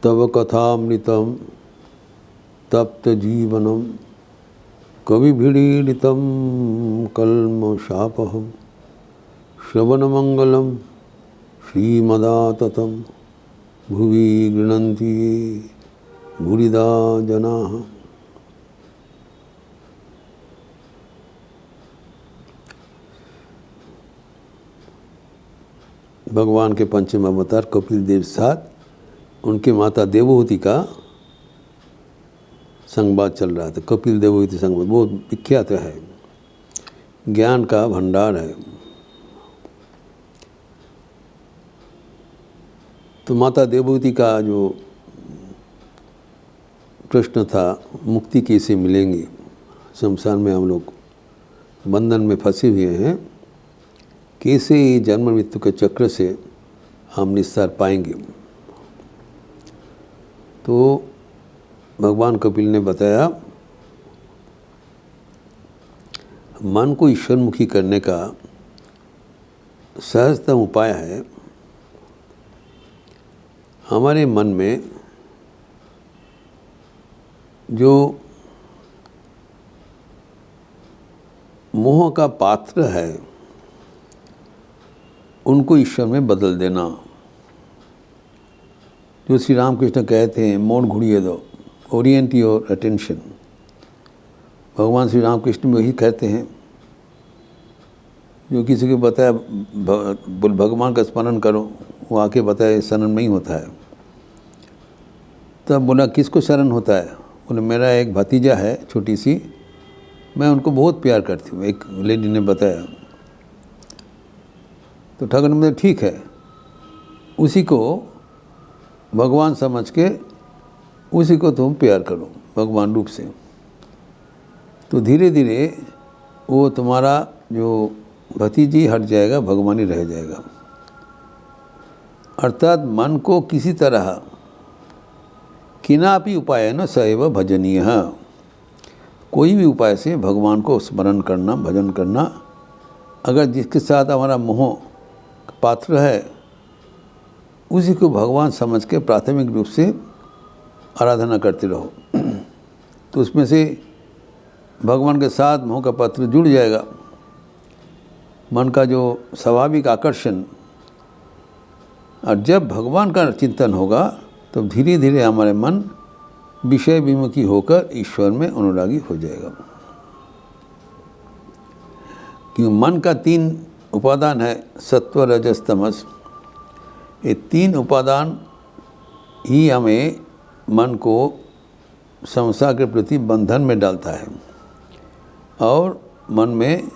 तव कथामृतं तप्त जीवनम कविभिडीडितं कल्मषापहं श्रवणमंगलम श्रीमदाततं भुवि गृह्णन्ति ये भूरिदा जनाः। भगवान के पंचम अवतार कपिल देव साथ उनके माता देवहूति का संवाद चल रहा था। कपिल देवहूति संवाद बहुत विख्यात है, ज्ञान का भंडार है। तो माता देवहूति का जो प्रश्न था, मुक्ति कैसे मिलेंगे, शमशान में हम लोग बंधन में फंसे हुए हैं, कैसे जन्म मृत्यु के चक्र से हम निस्तार पाएंगे। तो भगवान कपिल ने बताया, मन को ईश्वरमुखी करने का सहजतम उपाय है हमारे मन में जो मोह का पात्र है उनको ईश्वर में बदल देना। जो श्री रामकृष्ण कहते हैं, मोड़ घुड़िए दो, ओरिएंट योर अटेंशन। भगवान श्री रामकृष्ण में वही कहते हैं, जो किसी को बताया भगवान का स्मरण करो, वो आके बताए शरण नहीं होता है। तब बोला किसको शरण होता है? बोले मेरा एक भतीजा है छोटी सी, मैं उनको बहुत प्यार करती हूँ, एक लेडी ने बताया। तो ठाकुर ने बोला ठीक है, उसी को भगवान समझ के उसी को तुम प्यार करो भगवान रूप से। तो धीरे धीरे वो तुम्हारा जो भतीजी हट जाएगा, भगवान ही रह जाएगा। अर्थात मन को किसी तरह किनापि उपाय न सैव भजनीय, कोई भी उपाय से भगवान को स्मरण करना, भजन करना। अगर जिसके साथ हमारा मोह पात्र है उसी को भगवान समझ के प्राथमिक रूप से आराधना करते रहो, तो उसमें से भगवान के साथ मोह का पात्र जुड़ जाएगा। मन का जो स्वाभाविक आकर्षण, और जब भगवान का चिंतन होगा तो धीरे धीरे हमारे मन विषय विमुखी होकर ईश्वर में अनुरागी हो जाएगा। क्योंकि मन का 3 उपादान है, सत्व रजस तमस। ये 3 उपादान ही हमें मन को संसार के प्रति बंधन में डालता है और मन में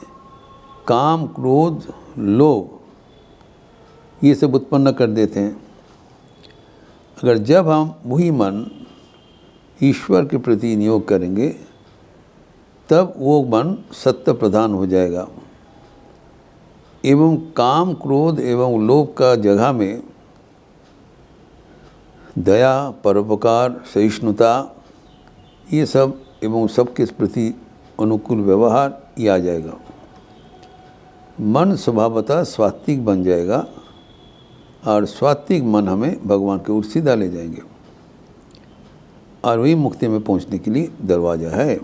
काम, क्रोध, लोभ ये सब उत्पन्न कर देते हैं। अगर जब हम वही मन ईश्वर के प्रति नियोग करेंगे तब वो मन सत्य प्रधान हो जाएगा एवं काम, क्रोध एवं लोभ का जगह में दया, परोपकार, सहिष्णुता ये सब एवं सबके प्रति अनुकूल व्यवहार ये आ जाएगा। मन स्वभावतः सात्विक बन जाएगा और सात्विक मन हमें भगवान के ओर सीधा ले जाएंगे और वही मुक्ति में पहुंचने के लिए दरवाज़ा है।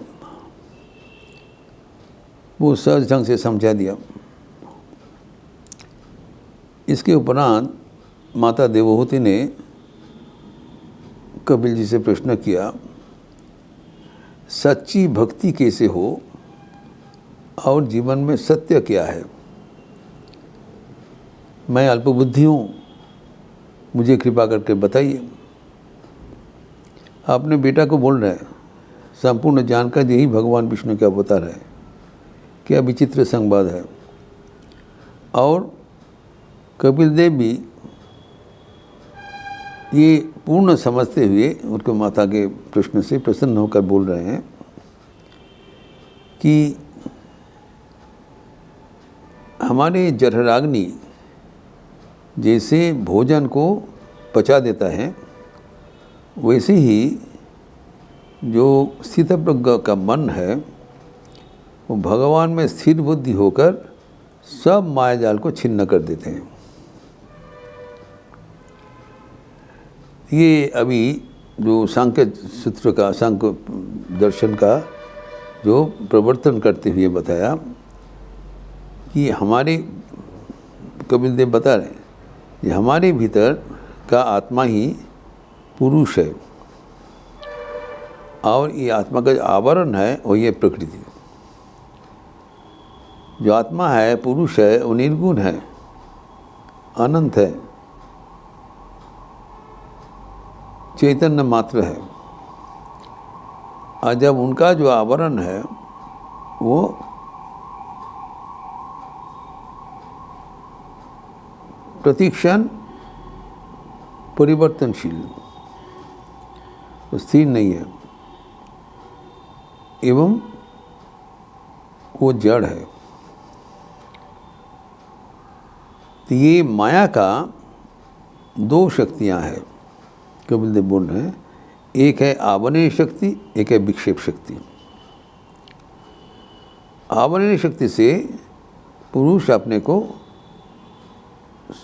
वो सहज ढंग से समझा दिया। इसके उपरांत माता देवहूति ने कपिल जी से प्रश्न किया, सच्ची भक्ति कैसे हो और जीवन में सत्य क्या है? मैं अल्पबुद्धि हूँ, मुझे कृपा करके बताइए। अपने बेटा को बोल रहे हैं, संपूर्ण जानकर यही भगवान विष्णु का अवतार है। क्या विचित्र संवाद है। और कपिल देव भी ये पूर्ण समझते हुए उनके माता के प्रश्न से प्रसन्न होकर बोल रहे हैं कि हमारे जठराग्नि जैसे भोजन को पचा देता है, वैसे ही जो स्थितप्रज्ञ का मन है वो भगवान में स्थिर बुद्धि होकर सब मायाजाल को छिन्न कर देते हैं। ये अभी जो सांख्य सूत्र का, सांख्य दर्शन का जो प्रवर्तन करते हुए बताया कि हमारे, कपिल देव बता रहे हैं कि हमारे भीतर का आत्मा ही पुरुष है और ये आत्मा का जो आवरण है वो ये प्रकृति। जो आत्मा है, पुरुष है, वो निर्गुण है, अनंत है, चैतन्य मात्र है। और जब उनका जो आवरण है वो प्रतिक्षण परिवर्तनशील, स्थिर नहीं है एवं वो जड़ है। तो ये माया का दो शक्तियां हैं, कपिल देव बोल रहे हैं। एक है आवरणीय शक्ति, एक है विक्षेप शक्ति। आवरणीय शक्ति से पुरुष अपने को,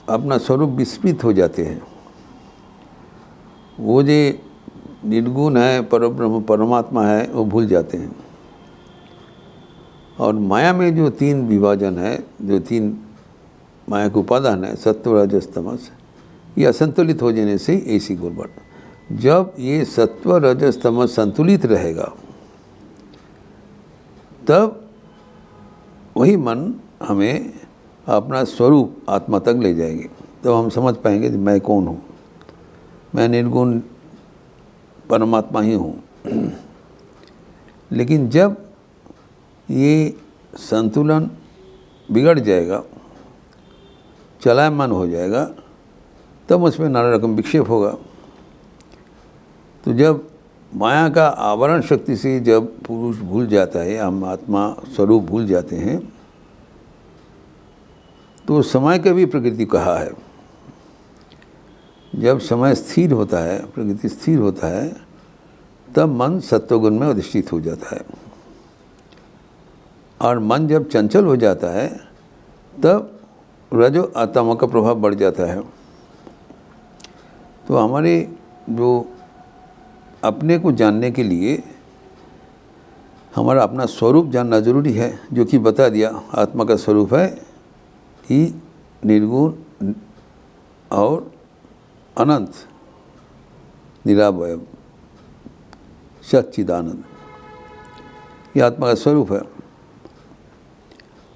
अपना स्वरूप विस्मृत हो जाते हैं। वो जो निर्गुण है, परब्रह्म परमात्मा है, वो भूल जाते हैं। और माया में जो तीन विभाजन है, जो तीन माया के उपादान है, सत्व रजस तमस, ये असंतुलित हो जाने से ऐसी गड़बड़। जब ये सत्व रजस तमस संतुलित रहेगा तब वही मन हमें अपना स्वरूप आत्मा तक ले जाएगी। तब हम समझ पाएंगे कि मैं कौन हूँ, मैं निर्गुण परमात्मा ही हूँ। लेकिन जब ये संतुलन बिगड़ जाएगा, चलायमान हो जाएगा, तब उसमें नाना रकम विक्षेप होगा। तो जब माया का आवरण शक्ति से जब पुरुष भूल जाता है, हम आत्मा स्वरूप भूल जाते हैं, तो समय का भी प्रकृति कहा है। जब समय स्थिर होता है, प्रकृति स्थिर होता है, तब मन सत्वगुण में अधिष्ठित हो जाता है। और मन जब चंचल हो जाता है तब रजो आत्मा का प्रभाव बढ़ जाता है। तो हमारे जो अपने को जानने के लिए हमारा अपना स्वरूप जानना जरूरी है, जो कि बता दिया। आत्मा का स्वरूप है कि निर्गुण और अनंत, निरावय, सच्चिदानंद, ये आत्मा का स्वरूप है।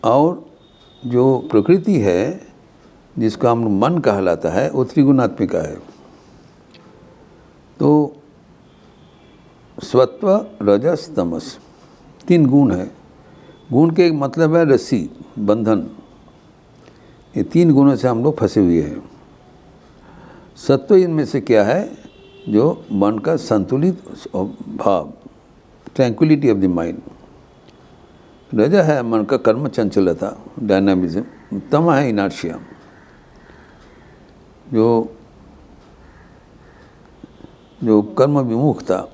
और जो प्रकृति है, जिसका हम मन कहलाता है, वो त्रिगुणात्मिका है। तो सत्व रजस तमस तीन गुण है। गुण के एक मतलब है रस्सी, बंधन। ये तीन गुणों से हम लोग फंसे हुए हैं। सत्व इनमें से क्या है? जो मन का संतुलित भाव, ट्रैंक्विलिटी ऑफ द माइंड। रज है मन का कर्म चंचलता, डायनामिज्म। तम है इनर्शिया, जो कर्म विमुखता,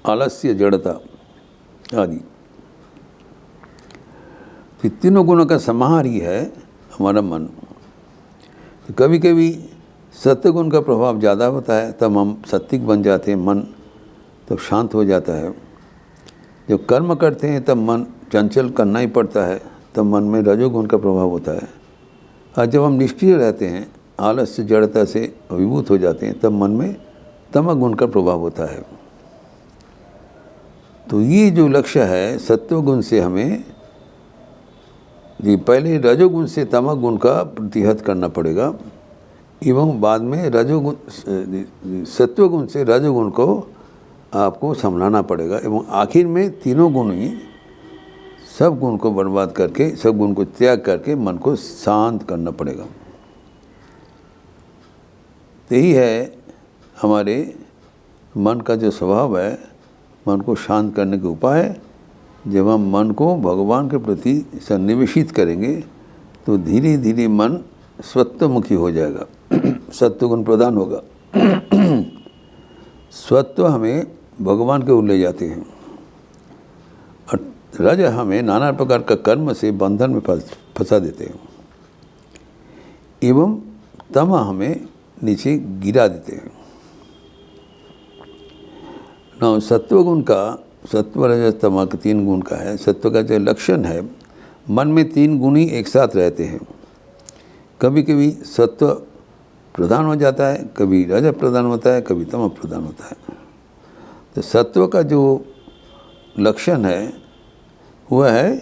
आलस्य, जड़ता आदि। तो तीनों गुणों का समाहार ही है हमारा मन। तो कभी कभी सत्य गुण का प्रभाव ज़्यादा होता है, तब हम सत्विक बन जाते हैं, मन तब शांत हो जाता है। जब कर्म करते हैं तब मन चंचल करना ही पड़ता है, तब मन में रजोगुण का प्रभाव होता है। और जब हम निष्क्रिय रहते हैं, आलस्य जड़ता से अभिभूत हो जाते हैं, तब मन में तमगुण का प्रभाव होता है। तो ये जो लक्ष्य है, सत्वगुण से हमें जी पहले रजोगुण से तमगुण का प्रतिहत करना पड़ेगा, एवं बाद में रजोगुण, सत्वगुण से रजोगुण को आपको संभालना पड़ेगा, एवं आखिर में तीनों गुण ही, सब गुण को बर्बाद करके, सब गुण को त्याग करके मन को शांत करना पड़ेगा। तो यही है हमारे मन का जो स्वभाव है, मन को शांत करने के उपाय। जब हम मन को भगवान के प्रति सन्निवेशित करेंगे तो धीरे धीरे मन स्वत्वमुखी हो जाएगा, सत्वगुण प्रदान होगा। स्वत्व हमें भगवान के ओर ले जाते हैं, और रज हमें नाना प्रकार का कर्म से बंधन में फंसा देते हैं, एवं तम हमें नीचे गिरा देते हैं। ना सत्वगुण का, सत्व रजस तमः के 3 गुण का है। सत्व का जो लक्षण है, मन में 3 गुण ही एक साथ रहते हैं। कभी कभी सत्व प्रधान हो जाता है, कभी रजस प्रधान होता है, कभी तमः प्रधान होता है। तो सत्व का जो लक्षण है वह है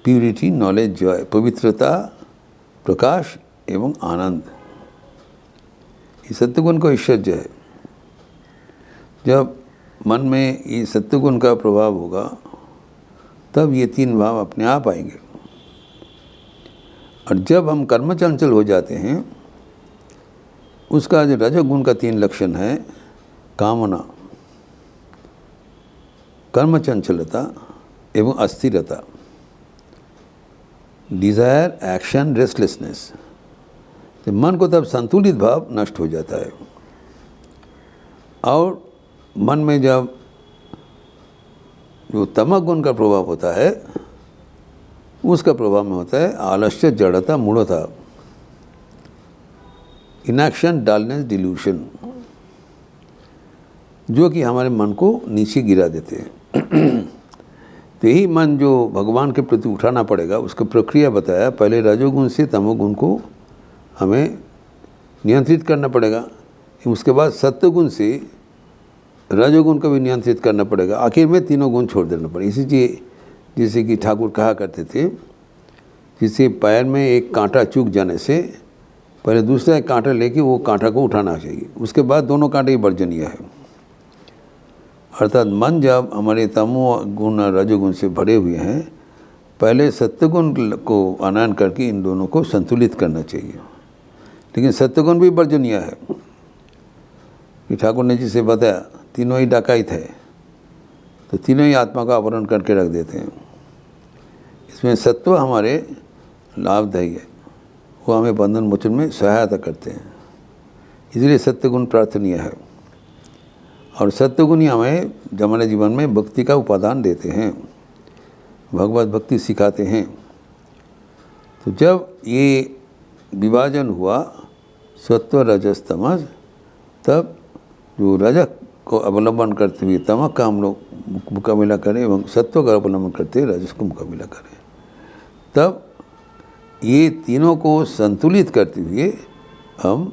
प्यूरिटी, नॉलेज, जॉय, पवित्रता, प्रकाश एवं आनंद। ये सत्वगुण का ऐश्वर्य है। जब मन में ये सत्वगुण का प्रभाव होगा तब ये 3 भाव अपने आप आएंगे। और जब हम कर्म चंचल हो जाते हैं, उसका जो रजोगुण का 3 लक्षण है, कामना, कर्म चंचलता एवं अस्थिरता, डिज़ायर, एक्शन, रेस्टलेसनेस। तो मन को तब संतुलित भाव नष्ट हो जाता है। और मन में जब जो तमः गुण का प्रभाव होता है, उसका प्रभाव में होता है आलस्य, जड़ता, मूढ़ता, इनएक्शन, डलनेस, डिल्यूशन, जो कि हमारे मन को नीचे गिरा देते हैं। तो यही मन जो भगवान के प्रति उठाना पड़ेगा, उसका प्रक्रिया बताया। पहले रजोगुण से तमोगुण को हमें नियंत्रित करना पड़ेगा, उसके बाद सत्वगुण से रजोगुण को भी नियंत्रित करना पड़ेगा, आखिर में 3 गुण छोड़ देना पड़ेगा। इसीलिए जैसे कि ठाकुर कहा करते थे, जिससे पैर में एक कांटा चूक जाने से पहले दूसरा एक कांटा लेके वो कांटा को उठाना चाहिए, उसके बाद दोनों कांटे वर्जनीय है। अर्थात मन जब हमारे तमो गुण और रजोगुण से भरे हुए हैं, पहले सत्वगुण को आनयन करके इन दोनों को संतुलित करना चाहिए। लेकिन सत्वगुण भी वर्जनीय है कि ठाकुर ने जिसे बताया, तीनों ही डकायत है, तो तीनों ही आत्मा का अपहरण करके रख देते हैं। इसमें सत्व हमारे लाभदायी है, वो हमें बंधन मोचन में सहायता करते हैं, इसलिए सत्वगुण प्रार्थनीय है। और सत्वगुण ही हमें हमारे जीवन में भक्ति का उपादान देते हैं, भगवत भक्ति सिखाते हैं। तो जब ये विभाजन हुआ सत्व रजस तमस, तब जो रजस को अवलंबन करते हुए तमस का हम लोग मुकाबला करें एवं सत्व का अवलंबन करते हुए रजस को मुकाबला करें, तब ये तीनों को संतुलित करते हुए हम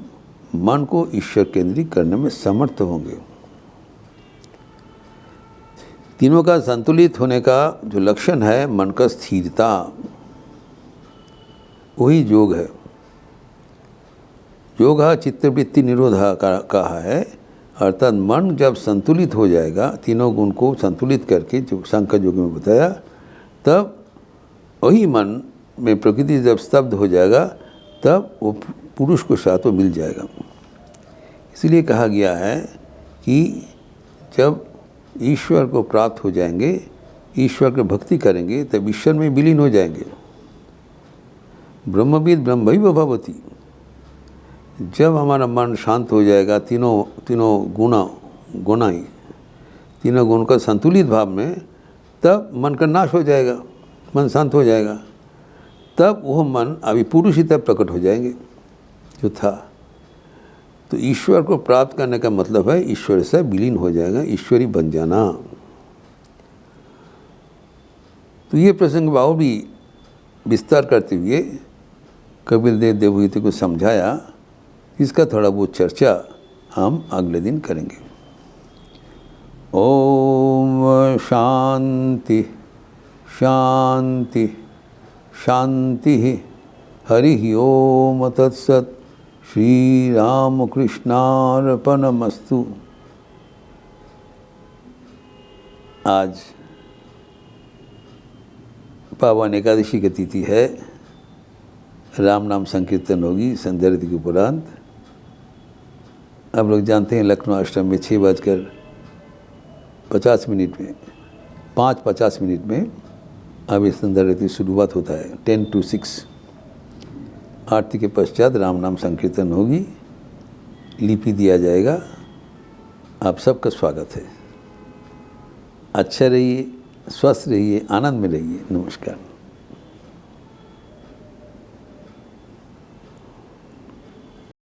मन को ईश्वर केंद्रित करने में समर्थ होंगे। तीनों का संतुलित होने का जो लक्षण है मन का स्थिरता, वही योग है। योग चित्तवृत्ति निरोधा कहा है, अर्थात मन जब संतुलित हो जाएगा, तीनों गुण को संतुलित करके, जो सांख्य योग में बताया, तब वही मन में प्रकृति जब स्तब्ध हो जाएगा, तब वो पुरुष को साथ मिल जाएगा। इसलिए कहा गया है कि जब ईश्वर को प्राप्त हो जाएंगे, ईश्वर की भक्ति करेंगे, तब ईश्वर में विलीन हो जाएंगे। ब्रह्मविद ब्रह्मैव भवति। जब हमारा मन शांत हो जाएगा, तीनों गुणाई तीनों गुण का संतुलित भाव में, तब मन का नाश हो जाएगा, मन शांत हो जाएगा। तब वह मन अभी पुरुष ही तब प्रकट हो जाएंगे जो था। तो ईश्वर को प्राप्त करने का मतलब है ईश्वर से विलीन हो जाएगा, ईश्वरी बन जाना। तो ये प्रसंग भाव भी विस्तार करते हुए कपिल देव देवहूति को समझाया। इसका थोड़ा बहुत चर्चा हम अगले दिन करेंगे। ओम शांति शांति शांति। हरि ओम तत्सत्। श्री राम कृष्णार्पणमस्तु। आज पावन एकादशी की तिथि है, राम नाम संकीर्तन होगी संध्या आरती के उपरांत। आप लोग जानते हैं लखनऊ आश्रम में 6:50 में 5:50 में अभी संध्या आरती शुरुआत होता है। 10 to 6 आरती के पश्चात राम नाम संकीर्तन होगी, लिपि दिया जाएगा। आप सबका स्वागत है। अच्छा रहिए, स्वस्थ रहिए, आनंद में रहिए। नमस्कार।